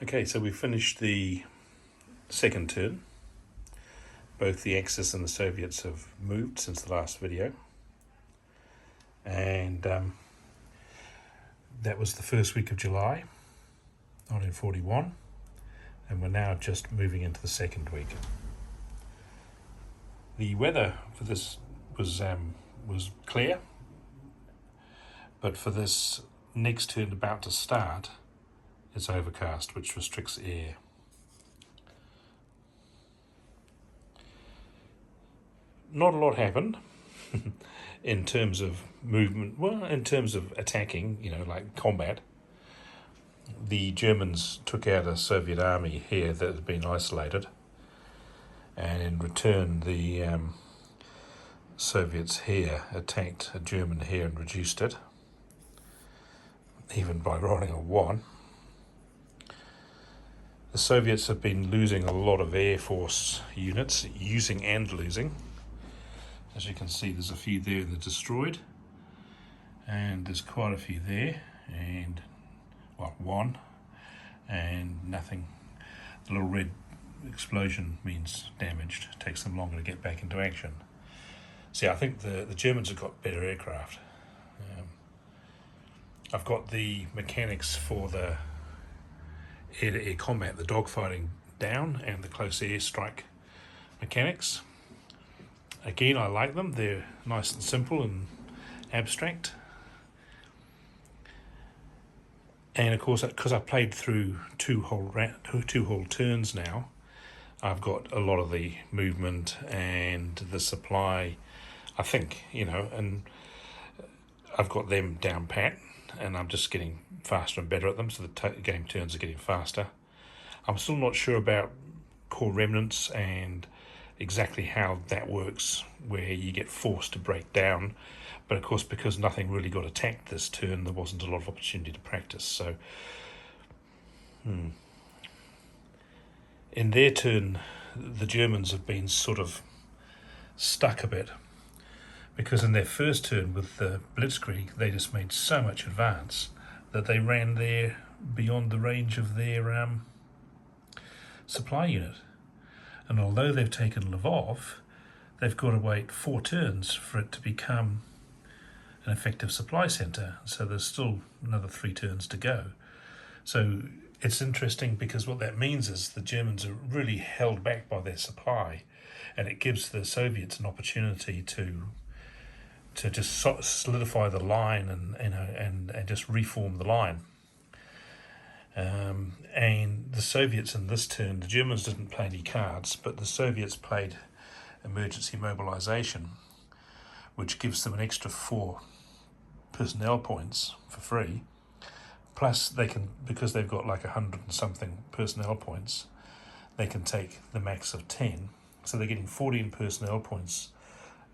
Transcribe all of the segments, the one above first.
Okay, so we finished the second turn. Both the Axis and the Soviets have moved since the last video. And that was the first week of July, 1941. And we're now just moving into the second week. The weather for this was clear, but for this next turn about to start, it's overcast, which restricts air. Not a lot happened in terms of movement. Well, in terms of attacking, like combat. The Germans took out a Soviet army here that had been isolated, and in return the Soviets here attacked a German here and reduced it, even by rolling a 1. The Soviets have been losing a lot of Air Force units, using and losing. As you can see, there's a few there that are destroyed, and there's quite a few there, and one, and nothing. The little red explosion means damaged. It takes them longer to get back into action. See, I think the Germans have got better aircraft. I've got the mechanics for the air-to-air combat, the dogfighting down, and the close air strike mechanics. Again, I like them. They're nice and simple and abstract. And of course, because I played through two whole turns now, I've got a lot of the movement and the supply, I think, and I've got them down pat, and I'm just getting faster and better at them, so the game turns are getting faster. I'm still not sure about core remnants and exactly how that works, where you get forced to break down. But of course, because nothing really got attacked this turn, there wasn't a lot of opportunity to practice. So in their turn, the Germans have been sort of stuck a bit, because in their first turn with the Blitzkrieg, they just made so much advance that they ran there beyond the range of their supply unit. And although they've taken Lvov, they've got to wait 4 turns for it to become an effective supply centre. So there's still another 3 turns to go. So it's interesting, because what that means is the Germans are really held back by their supply, and it gives the Soviets an opportunity to just solidify the line and just reform the line. And the Soviets in this turn, the Germans didn't play any cards, but the Soviets played Emergency Mobilization, which gives them an extra 4 personnel points for free. Plus they can, because they've got like 100 and something personnel points, they can take the max of 10. So they're getting 14 personnel points,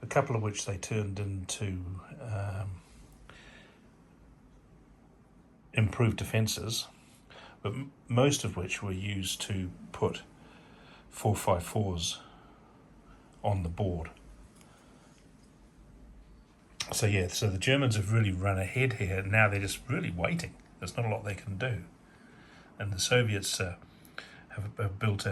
a couple of which they turned into improved defences, but most of which were used to put 4.54s on the board. So the Germans have really run ahead here. Now they're just really waiting. There's not a lot they can do. And the Soviets have built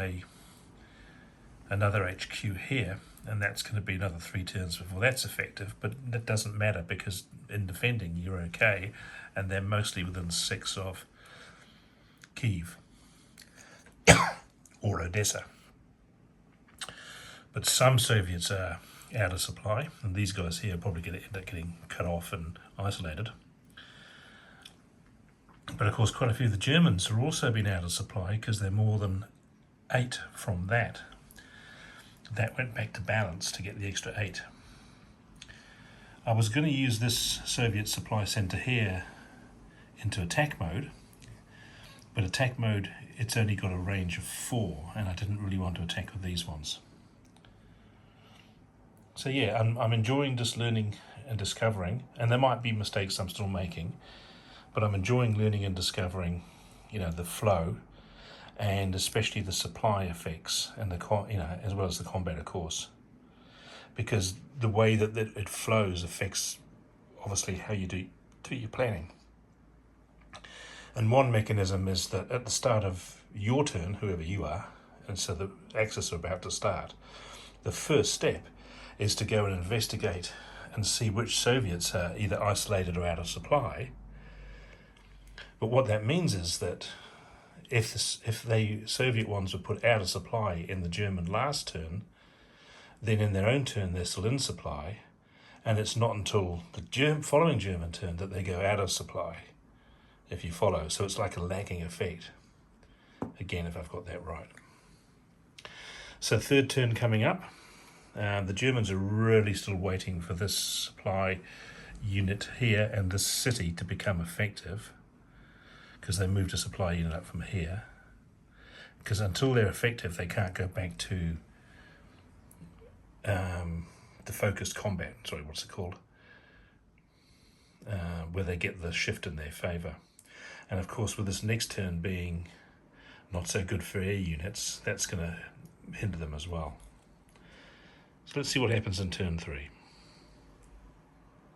another HQ here, and that's going to be another 3 turns before that's effective. But that doesn't matter, because in defending you're okay, and they're mostly within 6 of Kiev or Odessa. But some Soviets are out of supply, and these guys here are probably going to end up getting cut off and isolated. But of course, quite a few of the Germans have also been out of supply, because they're more than 8 from that. That went back to balance to get the extra 8. I was going to use this Soviet supply centre here into attack mode, but attack mode, it's only got a range of 4, and I didn't really want to attack with these ones. So I'm enjoying just learning and discovering, and there might be mistakes I'm still making, but I'm enjoying learning and discovering, the flow, and especially the supply effects, and as well as the combat, of course, because the way that it flows affects obviously how you do your planning. And one mechanism is that at the start of your turn, whoever you are, and so the Axis are about to start, the first step is to go and investigate and see which Soviets are either isolated or out of supply. But what that means is that if the Soviet ones were put out of supply in the German last turn, then in their own turn they're still in supply, and it's not until the following German turn that they go out of supply, if you follow. So it's like a lagging effect, again, if I've got that right. So third turn coming up, the Germans are really still waiting for this supply unit here and this city to become effective, because they moved a supply unit up from here. Because until they're effective, they can't go back to the focused combat, what's it called? Where they get the shift in their favour. And of course, with this next turn being not so good for air units, that's going to hinder them as well. So let's see what happens in turn 3.